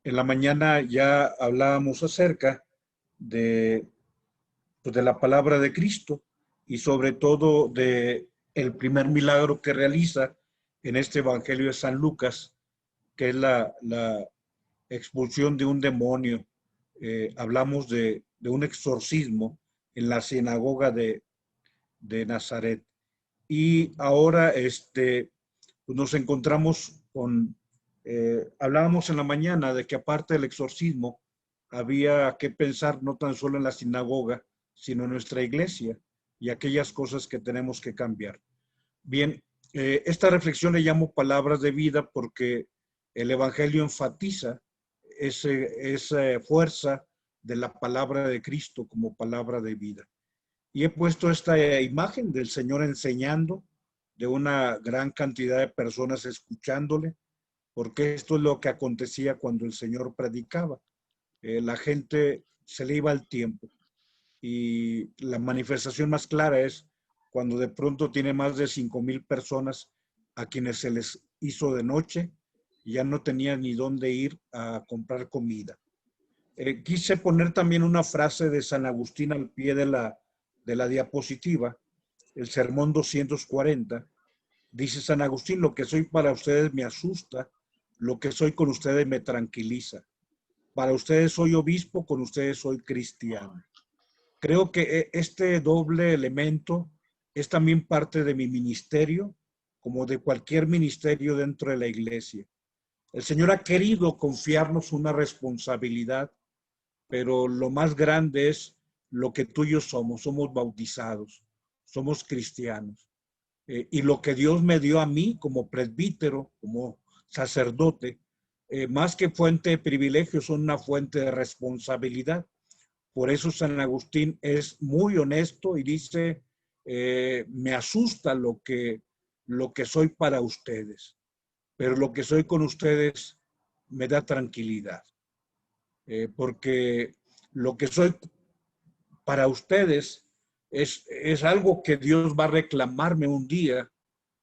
En la mañana ya hablábamos acerca de, pues, de la palabra de Cristo y sobre todo de el primer milagro que realiza en este Evangelio de San Lucas, que es la expulsión de un demonio. Hablamos de un exorcismo en la sinagoga de Nazaret. Y ahora pues nos encontramos con, hablábamos en la mañana de que aparte del exorcismo, había que pensar no tan solo en la sinagoga, sino en nuestra iglesia y aquellas cosas que tenemos que cambiar. Bien, esta reflexión le llamo palabras de vida porque el Evangelio enfatiza esa fuerza de la palabra de Cristo como palabra de vida. Y he puesto esta imagen del Señor enseñando, de una gran cantidad de personas escuchándole, porque esto es lo que acontecía cuando el Señor predicaba. La gente se le iba el tiempo y la manifestación más clara es cuando de pronto tiene más de 5,000 personas a quienes se les hizo de noche y ya no tenían ni dónde ir a comprar comida. Quise poner también una frase de San Agustín al pie de la diapositiva, el Sermón 240. Dice San Agustín: lo que soy para ustedes me asusta, lo que soy con ustedes me tranquiliza. Para ustedes soy obispo, con ustedes soy cristiano. Creo que este doble elemento es también parte de mi ministerio, como de cualquier ministerio dentro de la iglesia. El Señor ha querido confiarnos una responsabilidad, pero lo más grande es lo que tú y yo somos bautizados, somos cristianos. Y lo que Dios me dio a mí como presbítero, como sacerdote, más que fuente de privilegio, son una fuente de responsabilidad. Por eso San Agustín es muy honesto y dice, me asusta lo que soy para ustedes, pero lo que soy con ustedes me da tranquilidad, porque lo que soy para ustedes es algo que Dios va a reclamarme un día,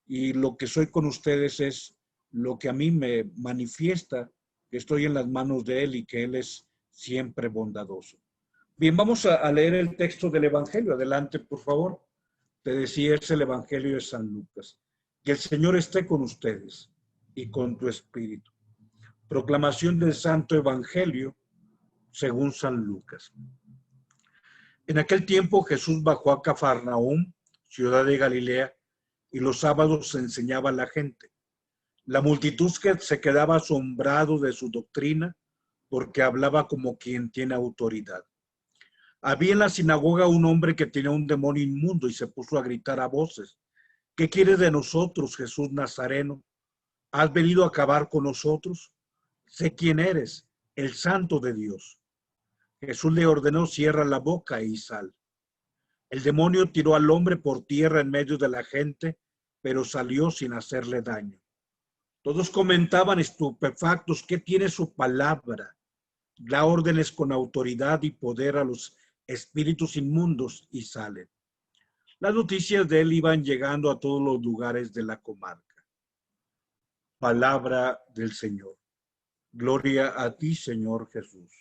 y lo que soy con ustedes es lo que a mí me manifiesta que estoy en las manos de Él y que Él es siempre bondadoso. Bien, vamos a leer el texto del Evangelio. Adelante, por favor. Te decía, es el Evangelio de San Lucas. Que el Señor esté con ustedes y con tu espíritu. Proclamación del Santo Evangelio según San Lucas. En aquel tiempo Jesús bajó a Cafarnaúm, ciudad de Galilea, y los sábados enseñaba a la gente. La multitud se quedaba asombrado de su doctrina, porque hablaba como quien tiene autoridad. Había en la sinagoga un hombre que tenía un demonio inmundo y se puso a gritar a voces: ¿qué quieres de nosotros, Jesús Nazareno? ¿Has venido a acabar con nosotros? Sé quién eres, el Santo de Dios. Jesús le ordenó: cierra la boca y sal. El demonio tiró al hombre por tierra en medio de la gente, pero salió sin hacerle daño. Todos comentaban estupefactos: ¿qué tiene su palabra? Da órdenes con autoridad y poder a los espíritus inmundos y salen. Las noticias de él iban llegando a todos los lugares de la comarca. Palabra del Señor. Gloria a ti, Señor Jesús.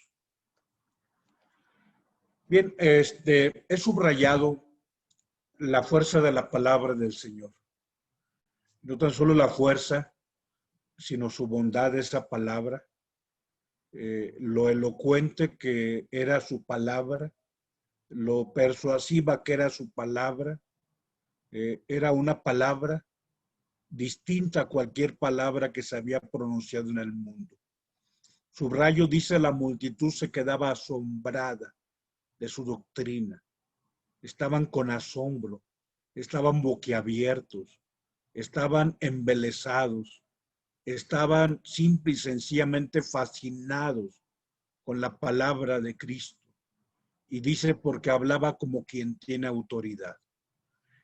Bien, he subrayado la fuerza de la palabra del Señor. No tan solo la fuerza, sino su bondad de esa palabra, lo elocuente que era su palabra, lo persuasiva que era su palabra. Era una palabra distinta a cualquier palabra que se había pronunciado en el mundo. Subrayo, dice, la multitud se quedaba asombrada de su doctrina. Estaban con asombro, estaban boquiabiertos, estaban embelesados, estaban simple y sencillamente fascinados con la palabra de Cristo. Y dice, porque hablaba como quien tiene autoridad.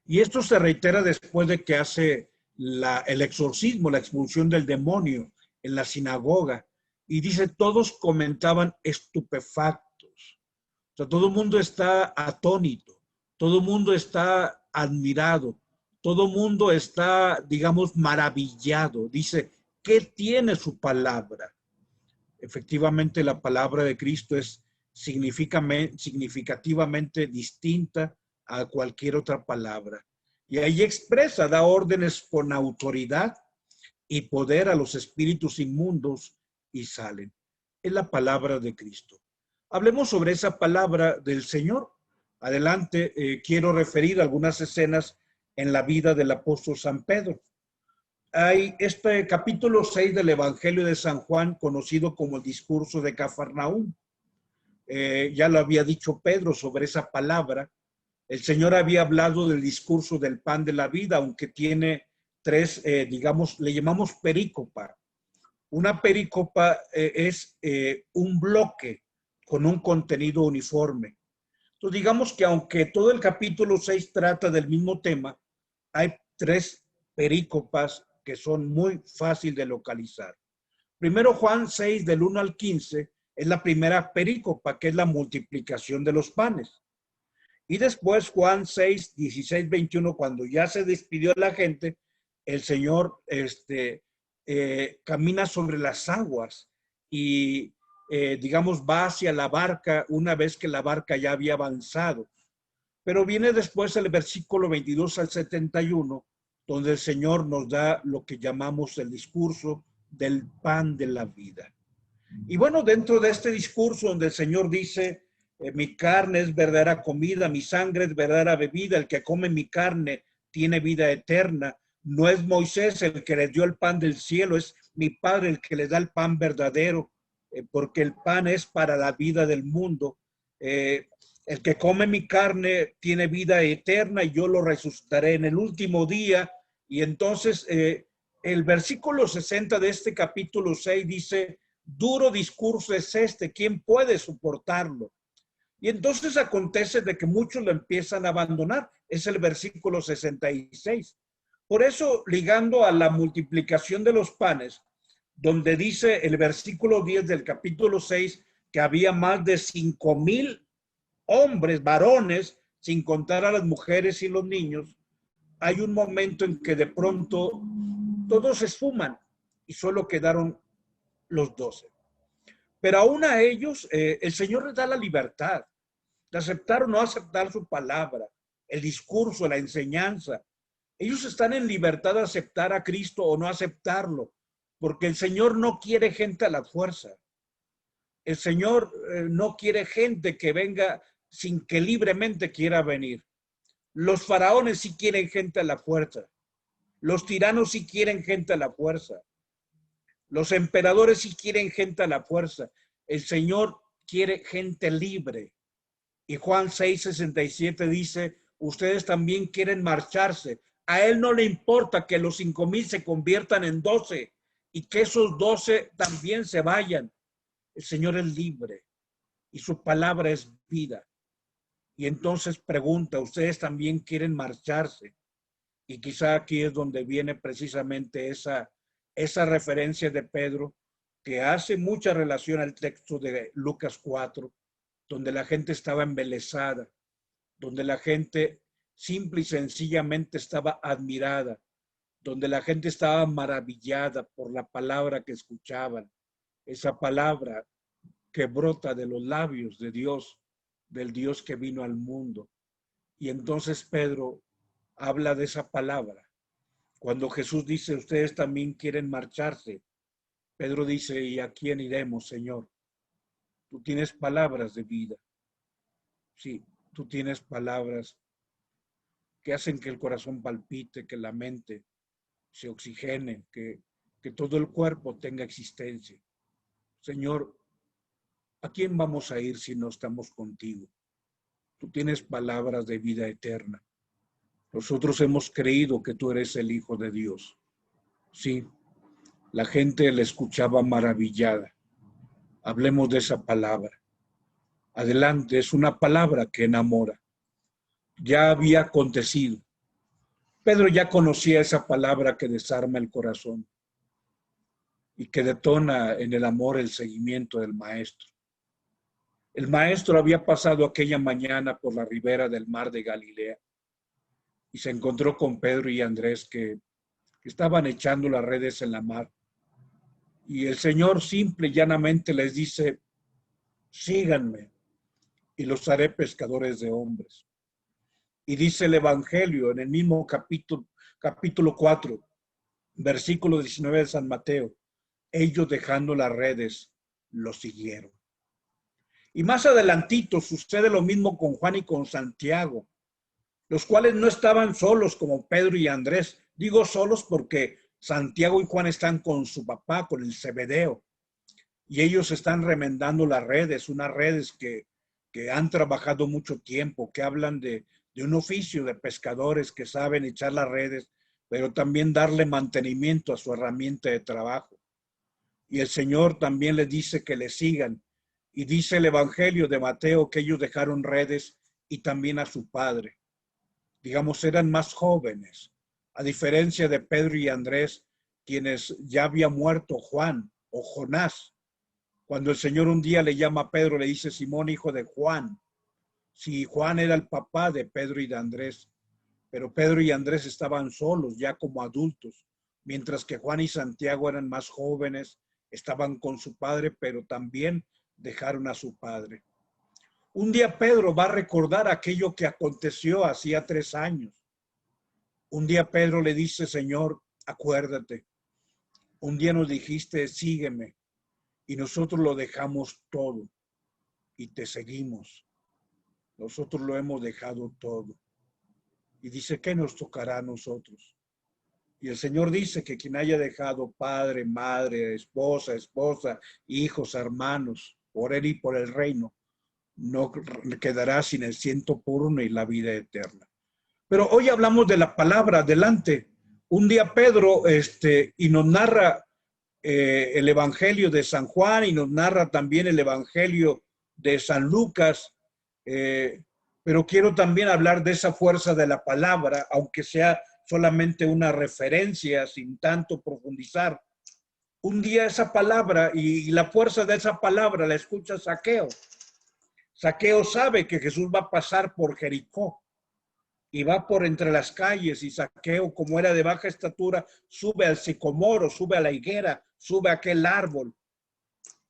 Y esto se reitera después de que hace el exorcismo, la expulsión del demonio en la sinagoga. Y dice, todos comentaban estupefactos. O sea, todo el mundo está atónito, todo el mundo está admirado, todo el mundo está, digamos, maravillado. Dice, ¿qué tiene su palabra? Efectivamente, la palabra de Cristo es significativamente distinta a cualquier otra palabra. Y ahí expresa, da órdenes con autoridad y poder a los espíritus inmundos y salen. Es la palabra de Cristo. Hablemos sobre esa palabra del Señor. Adelante, quiero referir algunas escenas en la vida del apóstol San Pedro. Hay este capítulo 6 del Evangelio de San Juan, conocido como el discurso de Cafarnaúm. Ya lo había dicho Pedro sobre esa palabra. El Señor había hablado del discurso del pan de la vida, aunque tiene tres, digamos, le llamamos perícopa. Una perícopa es un bloque con un contenido uniforme. Entonces, digamos que aunque todo el capítulo 6 trata del mismo tema, hay tres perícopas que son muy fácil de localizar. Primero, Juan 6, del 1 al 15, es la primera perícopa, que es la multiplicación de los panes. Y después, Juan 6, 16, 21, cuando ya se despidió la gente, el Señor camina sobre las aguas y, digamos, va hacia la barca una vez que la barca ya había avanzado. Pero viene después el versículo 22 al 71, donde el Señor nos da lo que llamamos el discurso del pan de la vida. Y bueno, dentro de este discurso donde el Señor dice, mi carne es verdadera comida, mi sangre es verdadera bebida, el que come mi carne tiene vida eterna. No es Moisés el que les dio el pan del cielo, es mi Padre el que les da el pan verdadero, porque el pan es para la vida del mundo. El que come mi carne tiene vida eterna y yo lo resucitaré en el último día. Y entonces el versículo 60 de este capítulo 6 dice, duro discurso es este, ¿quién puede soportarlo? Y entonces acontece de que muchos lo empiezan a abandonar. Es el versículo 66. Por eso, ligando a la multiplicación de los panes, donde dice el versículo 10 del capítulo 6 que había más de 5,000 hombres, varones, sin contar a las mujeres y los niños, hay un momento en que de pronto todos se esfuman y solo quedaron los 12. Pero aún a ellos, el Señor les da la libertad de aceptar o no aceptar su palabra, el discurso, la enseñanza. Ellos están en libertad de aceptar a Cristo o no aceptarlo, porque el Señor no quiere gente a la fuerza. El Señor no quiere gente que venga sin que libremente quiera venir. Los faraones sí quieren gente a la fuerza. Los tiranos sí quieren gente a la fuerza. Los emperadores sí quieren gente a la fuerza. El Señor quiere gente libre. Y Juan 6:67 dice, ustedes también quieren marcharse. A Él no le importa que los 5,000 se conviertan en 12 y que esos 12 también se vayan. El Señor es libre y su palabra es vida. Y entonces pregunta, ¿ustedes también quieren marcharse? Y quizá aquí es donde viene precisamente esa referencia de Pedro, que hace mucha relación al texto de Lucas 4, donde la gente estaba embelesada, donde la gente simple y sencillamente estaba admirada, donde la gente estaba maravillada por la palabra que escuchaban, esa palabra que brota de los labios de Dios, del Dios que vino al mundo. Y entonces Pedro habla de esa palabra. Cuando Jesús dice, ustedes también quieren marcharse, Pedro dice, ¿y a quién iremos, Señor? Tú tienes palabras de vida. Sí, tú tienes palabras que hacen que el corazón palpite, que la mente se oxigene, que todo el cuerpo tenga existencia. Señor, ¿a quién vamos a ir si no estamos contigo? Tú tienes palabras de vida eterna. Nosotros hemos creído que tú eres el Hijo de Dios. Sí, la gente le escuchaba maravillada. Hablemos de esa palabra. Adelante, es una palabra que enamora. Ya había acontecido. Pedro ya conocía esa palabra que desarma el corazón y que detona en el amor el seguimiento del maestro. El maestro había pasado aquella mañana por la ribera del mar de Galilea y se encontró con Pedro y Andrés que estaban echando las redes en la mar. Y el Señor simple y llanamente les dice, síganme y los haré pescadores de hombres. Y dice el Evangelio en el mismo capítulo 4, versículo 19 de San Mateo, ellos dejando las redes, lo siguieron. Y más adelantito sucede lo mismo con Juan y con Santiago, los cuales no estaban solos como Pedro y Andrés. Digo solos porque Santiago y Juan están con su papá, con el Zebedeo, y ellos están remendando las redes, unas redes que han trabajado mucho tiempo, que hablan de un oficio de pescadores que saben echar las redes, pero también darle mantenimiento a su herramienta de trabajo. Y el Señor también les dice que le sigan. Y dice el Evangelio de Mateo que ellos dejaron redes y también a su padre. Digamos, eran más jóvenes, a diferencia de Pedro y Andrés, quienes ya había muerto Juan o Jonás. Cuando el Señor un día le llama a Pedro, le dice, Simón, hijo de Juan. Si Juan era el papá de Pedro y de Andrés, pero Pedro y Andrés estaban solos ya como adultos, mientras que Juan y Santiago eran más jóvenes, estaban con su padre, pero también dejaron a su padre. Un día Pedro va a recordar aquello que aconteció hacía 3 años. Un día Pedro le dice, Señor, acuérdate, un día nos dijiste, sígueme, y nosotros lo dejamos todo y te seguimos. Nosotros lo hemos dejado todo. Y dice, ¿qué nos tocará a nosotros? Y el Señor dice que quien haya dejado padre, madre, esposa, hijos, hermanos, por él y por el reino, no quedará sin el 100 y la vida eterna. Pero hoy hablamos de la palabra. Adelante. Un día Pedro y nos narra el Evangelio de San Juan y nos narra también el Evangelio de San Lucas, pero quiero también hablar de esa fuerza de la palabra, aunque sea solamente una referencia sin tanto profundizar. Un día esa palabra y la fuerza de esa palabra la escucha Zaqueo. Zaqueo sabe que Jesús va a pasar por Jericó y va por entre las calles, y Zaqueo, como era de baja estatura, sube al sicomoro, sube a la higuera, sube a aquel árbol.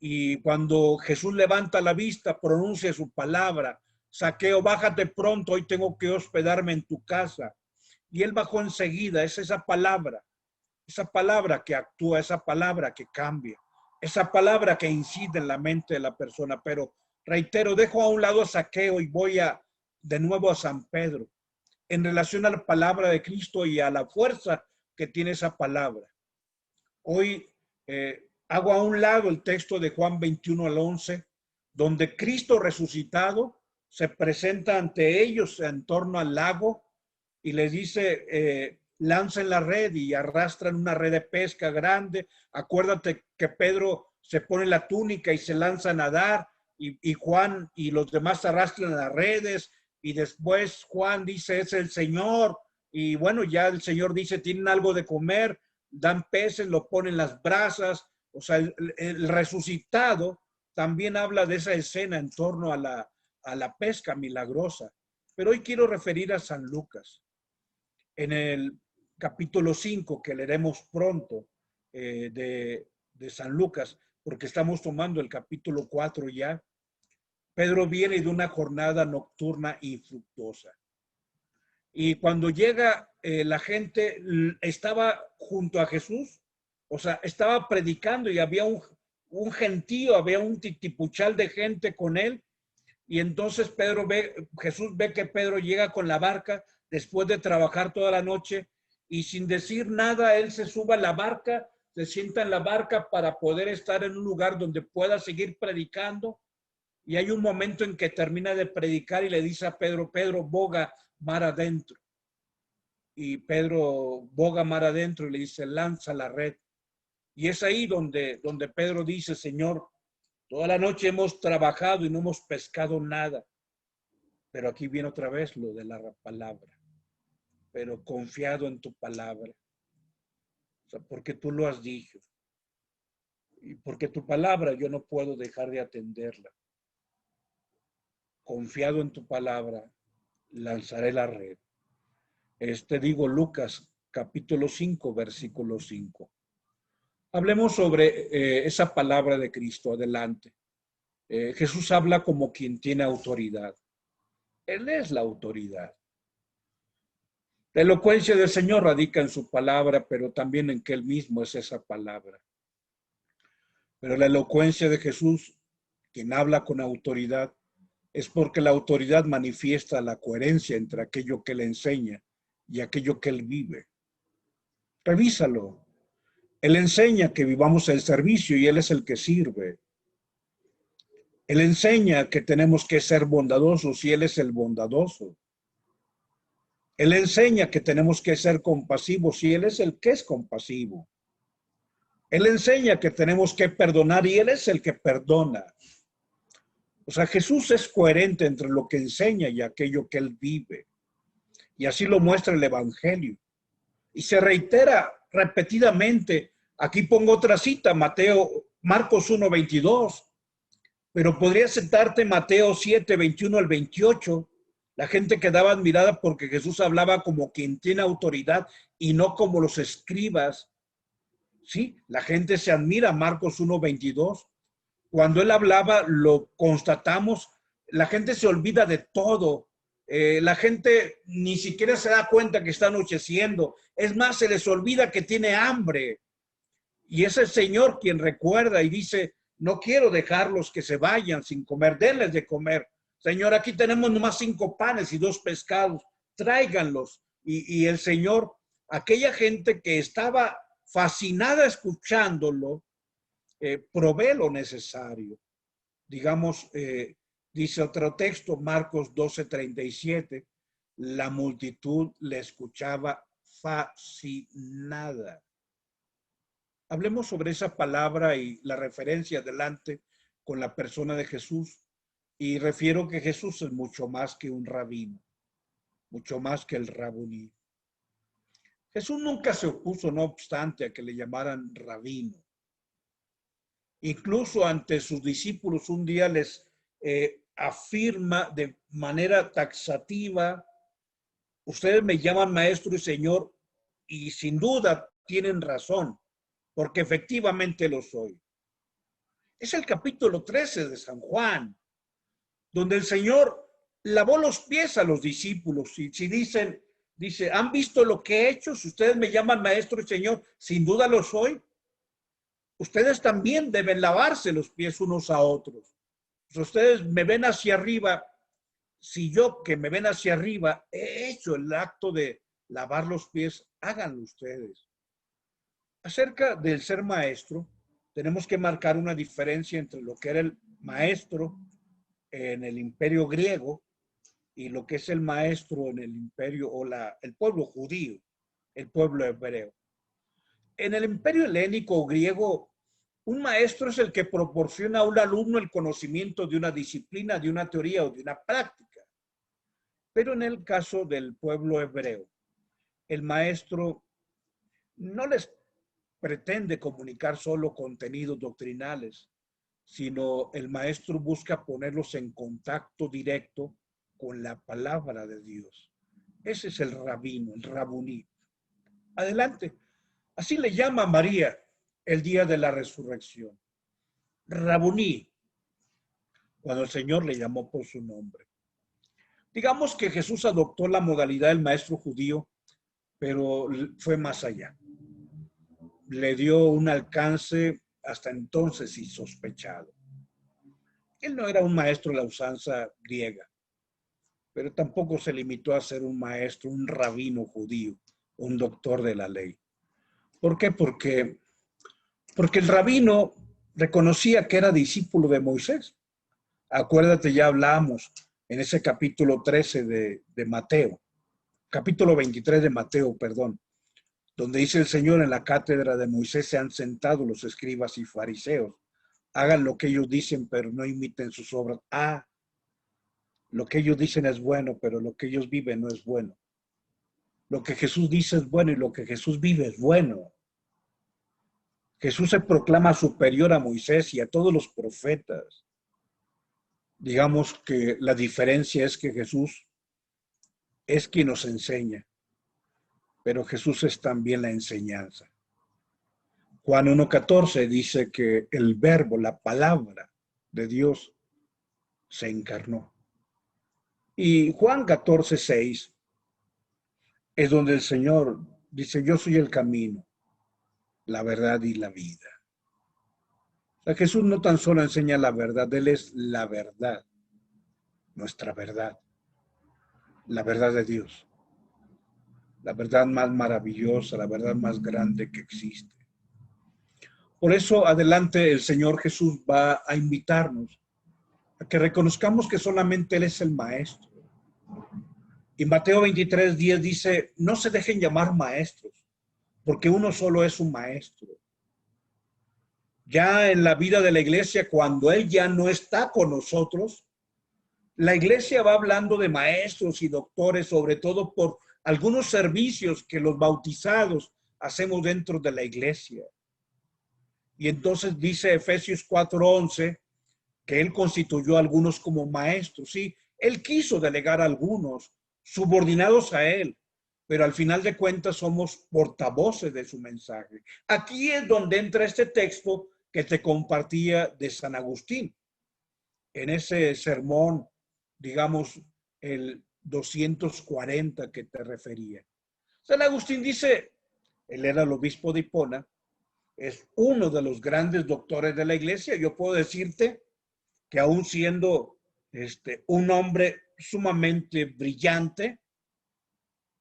Y cuando Jesús levanta la vista, pronuncia su palabra, Zaqueo, bájate pronto, hoy tengo que hospedarme en tu casa. Y él bajó enseguida. Es esa palabra que actúa, esa palabra que cambia, esa palabra que incide en la mente de la persona. Pero reitero, dejo a un lado a Zaqueo y voy de nuevo a San Pedro, en relación a la palabra de Cristo y a la fuerza que tiene esa palabra. Hoy hago a un lado el texto de Juan 21 al 11, donde Cristo resucitado se presenta ante ellos en torno al lago y les dice, lancen la red, y arrastran una red de pesca grande. Acuérdate que Pedro se pone la túnica y se lanza a nadar, y Juan y los demás arrastran las redes, y después Juan dice, es el Señor, y bueno, ya el Señor dice, tienen algo de comer, dan peces, lo ponen las brasas. O sea, el resucitado también habla de esa escena en torno a la pesca milagrosa. Pero hoy quiero referir a San Lucas. En el capítulo 5, que leeremos pronto, de San Lucas, porque estamos tomando el capítulo 4 ya, Pedro viene de una jornada nocturna infructuosa. Y cuando llega, la gente estaba junto a Jesús, o sea, estaba predicando, y había un gentío, había un titipuchal de gente con él. Y entonces Jesús ve que Pedro llega con la barca después de trabajar toda la noche, y sin decir nada, él se sube a la barca, se sienta en la barca para poder estar en un lugar donde pueda seguir predicando. Y hay un momento en que termina de predicar y le dice a Pedro, Pedro, boga mar adentro. Y Pedro boga mar adentro y le dice, lanza la red. Y es ahí donde Pedro dice, Señor, toda la noche hemos trabajado y no hemos pescado nada. Pero aquí viene otra vez lo de la palabra. Pero confiado en tu palabra. O sea, porque tú lo has dicho. Y porque tu palabra yo no puedo dejar de atenderla. Confiado en tu palabra, lanzaré la red. Digo Lucas capítulo 5, versículo 5. Hablemos sobre esa palabra de Cristo. Adelante. Jesús habla como quien tiene autoridad. Él es la autoridad. La elocuencia del Señor radica en su palabra, pero también en que Él mismo es esa palabra. Pero la elocuencia de Jesús, quien habla con autoridad, es porque la autoridad manifiesta la coherencia entre aquello que Él enseña y aquello que Él vive. Revísalo. Él enseña que vivamos el servicio y Él es el que sirve. Él enseña que tenemos que ser bondadosos y Él es el bondadoso. Él enseña que tenemos que ser compasivos y Él es el que es compasivo. Él enseña que tenemos que perdonar y Él es el que perdona. O sea, Jesús es coherente entre lo que enseña y aquello que Él vive. Y así lo muestra el Evangelio. Y se reitera repetidamente. Aquí pongo otra cita, Marcos 1:22. Pero podría citarte Mateo 7:21 al 28. La gente quedaba admirada porque Jesús hablaba como quien tiene autoridad y no como los escribas. Sí, la gente se admira, Marcos 1:22. Cuando él hablaba, lo constatamos, la gente se olvida de todo. La gente ni siquiera se da cuenta que está anocheciendo. Es más, se les olvida que tiene hambre. Y es el Señor quien recuerda y dice, no quiero dejarlos que se vayan sin comer, denles de comer. Señor, aquí tenemos nomás 5 panes y 2 pescados, tráiganlos. Y el Señor, aquella gente que estaba fascinada escuchándolo, provee lo necesario. Digamos, dice otro texto, Marcos 12:37, la multitud le escuchaba fascinada. Hablemos sobre esa palabra y la referencia adelante con la persona de Jesús. Y refiero que Jesús es mucho más que un rabino, mucho más que el rabuní. Jesús nunca se opuso, no obstante, a que le llamaran rabino. Incluso ante sus discípulos un día les afirma de manera taxativa, ustedes me llaman maestro y señor, y sin duda tienen razón, porque efectivamente lo soy. Es el capítulo 13 de San Juan, donde el Señor lavó los pies a los discípulos. Y si dice, ¿han visto lo que he hecho? Si ustedes me llaman maestro y señor, sin duda lo soy. Ustedes también deben lavarse los pies unos a otros. Si ustedes me ven hacia arriba, si yo que me ven hacia arriba he hecho el acto de lavar los pies, háganlo ustedes. Acerca del ser maestro, tenemos que marcar una diferencia entre lo que era el maestro en el imperio griego y lo que es el maestro en el imperio o el pueblo judío, el pueblo hebreo. En el imperio helénico o griego, un maestro es el que proporciona a un alumno el conocimiento de una disciplina, de una teoría o de una práctica. Pero en el caso del pueblo hebreo, el maestro no les pretende comunicar solo contenidos doctrinales, sino el maestro busca ponerlos en contacto directo con la palabra de Dios. Ese es el rabino, el rabuní. Adelante. Así le llama María el día de la resurrección. Rabuní, cuando el Señor le llamó por su nombre. Digamos que Jesús adoptó la modalidad del maestro judío, pero fue más allá. Le dio un alcance hasta entonces insospechado. Él no era un maestro de la usanza griega, pero tampoco se limitó a ser un maestro, un rabino judío, un doctor de la ley. ¿Por qué? Porque el rabino reconocía que era discípulo de Moisés. Acuérdate, ya hablamos en ese capítulo 13 de Mateo, capítulo 23 de Mateo, perdón, donde dice el Señor, en la cátedra de Moisés se han sentado los escribas y fariseos. Hagan lo que ellos dicen, pero no imiten sus obras. Lo que ellos dicen es bueno, pero lo que ellos viven no es bueno. Lo que Jesús dice es bueno y lo que Jesús vive es bueno. Jesús se proclama superior a Moisés y a todos los profetas. Digamos que la diferencia es que Jesús es quien nos enseña, pero Jesús es también la enseñanza. Juan 1:14 dice que el verbo, la palabra de Dios, se encarnó. Y Juan 14:6 es donde el Señor dice, yo soy el camino, la verdad y la vida. O sea, Jesús no tan solo enseña la verdad, Él es la verdad, nuestra verdad, la verdad de Dios, la verdad más maravillosa, la verdad más grande que existe. Por eso adelante el Señor Jesús va a invitarnos a que reconozcamos que solamente Él es el Maestro. Y Mateo 23:10 dice, no se dejen llamar maestros, porque uno solo es un maestro. Ya en la vida de la iglesia, cuando Él ya no está con nosotros, la iglesia va hablando de maestros y doctores, sobre todo por algunos servicios que los bautizados hacemos dentro de la iglesia. Y entonces dice Efesios 4:11 que Él constituyó a algunos como maestros. Sí, Él quiso delegar a algunos subordinados a Él, pero al final de cuentas somos portavoces de su mensaje. Aquí es donde entra este texto que te compartía de San Agustín, en ese sermón, digamos, el 240 que te refería. San Agustín dice, él era el obispo de Hipona, es uno de los grandes doctores de la iglesia. Yo puedo decirte que aún siendo un hombre sumamente brillante,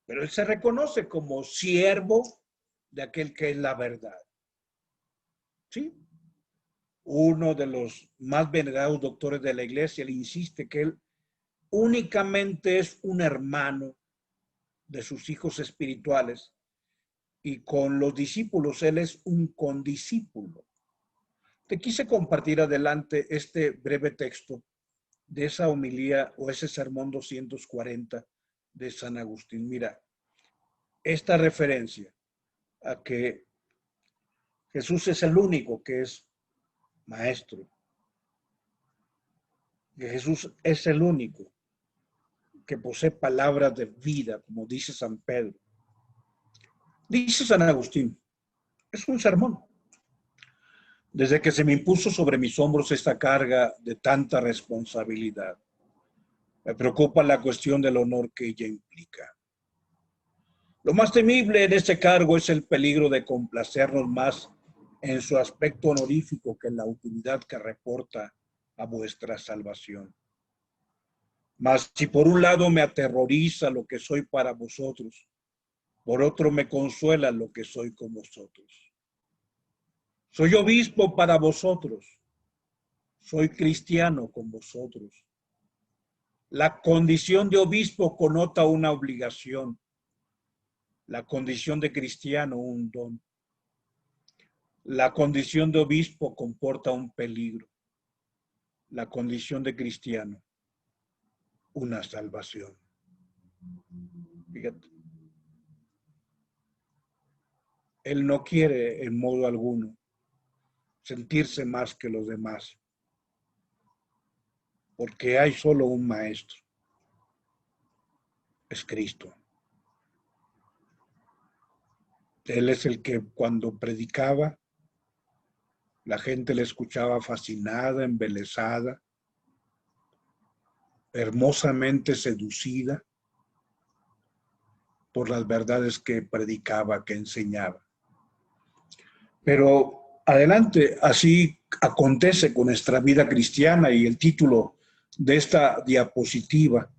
pero él se reconoce como siervo de aquel que es la verdad. ¿Sí? Uno de los más venerados doctores de la iglesia le insiste que él únicamente es un hermano de sus hijos espirituales y con los discípulos él es un condiscípulo. Te quise compartir adelante este breve texto de esa homilía o ese sermón 240 de San Agustín. Mira, esta referencia a que Jesús es el único que es maestro, que Jesús es el único que posee palabras de vida, como dice San Pedro. Dice San Agustín, es un sermón. Desde que se me impuso sobre mis hombros esta carga de tanta responsabilidad, me preocupa la cuestión del honor que ella implica. Lo más temible en este cargo es el peligro de complacernos más en su aspecto honorífico que en la utilidad que reporta a vuestra salvación. Mas si por un lado me aterroriza lo que soy para vosotros, por otro me consuela lo que soy con vosotros. Soy obispo para vosotros, soy cristiano con vosotros. La condición de obispo connota una obligación, la condición de cristiano un don. La condición de obispo comporta un peligro, la condición de cristiano una salvación. Fíjate, él no quiere en modo alguno sentirse más que los demás, porque hay solo un maestro, es Cristo. Él es el que cuando predicaba, la gente le escuchaba fascinada, embelesada, hermosamente seducida por las verdades que predicaba, que enseñaba. Pero adelante, así acontece con nuestra vida cristiana y el título de esta diapositiva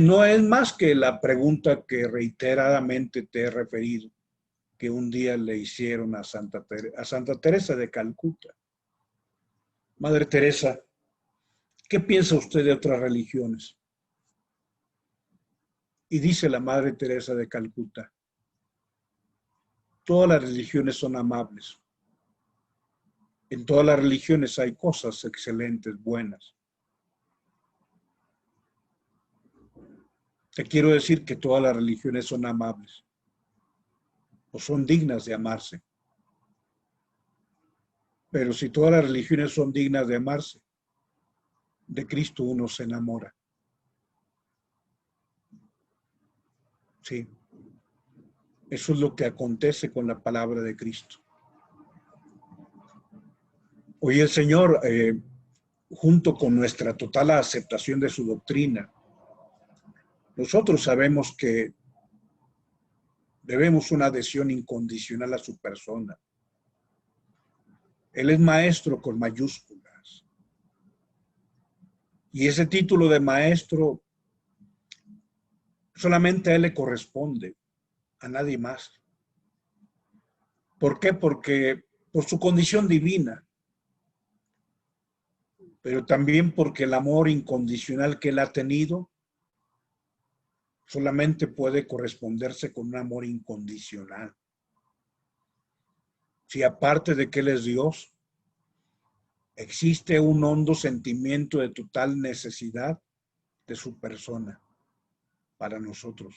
no es más que la pregunta que reiteradamente te he referido, que un día le hicieron a Santa Teresa de Calcuta. Madre Teresa, ¿qué piensa usted de otras religiones? Y dice la Madre Teresa de Calcuta, todas las religiones son amables. En todas las religiones hay cosas excelentes, buenas. Te quiero decir que todas las religiones son amables o son dignas de amarse. Pero si todas las religiones son dignas de amarse, de Cristo uno se enamora. Sí, eso es lo que acontece con la palabra de Cristo. Hoy el Señor, junto con nuestra total aceptación de su doctrina, nosotros sabemos que debemos una adhesión incondicional a su persona. Él es maestro con mayúsculas. Y ese título de maestro solamente a él le corresponde, a nadie más. ¿Por qué? Porque por su condición divina, pero también porque el amor incondicional que él ha tenido solamente puede corresponderse con un amor incondicional. Si aparte de que él es Dios, existe un hondo sentimiento de total necesidad de su persona para nosotros.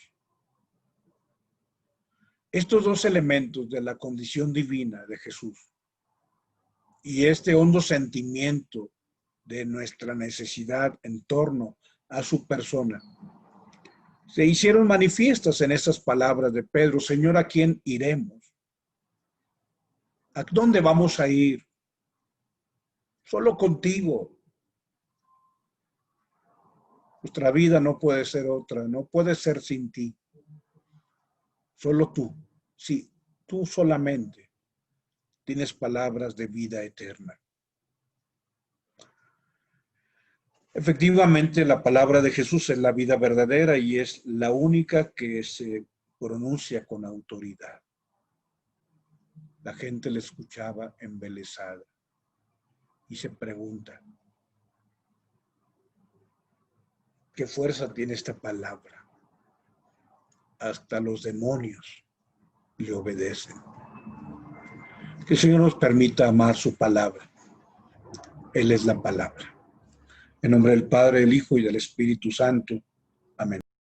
Estos dos elementos de la condición divina de Jesús y este hondo sentimiento de nuestra necesidad en torno a su persona se hicieron manifiestas en esas palabras de Pedro: Señor, ¿a quién iremos? ¿A dónde vamos a ir? Solo contigo. Nuestra vida no puede ser otra, no puede ser sin ti. Solo tú, sí, tú solamente tienes palabras de vida eterna. Efectivamente, la palabra de Jesús es la vida verdadera y es la única que se pronuncia con autoridad. La gente le escuchaba embelesada y se pregunta: ¿qué fuerza tiene esta palabra? Hasta los demonios le obedecen. Que el Señor nos permita amar su palabra. Él es la palabra. En nombre del Padre, del Hijo y del Espíritu Santo.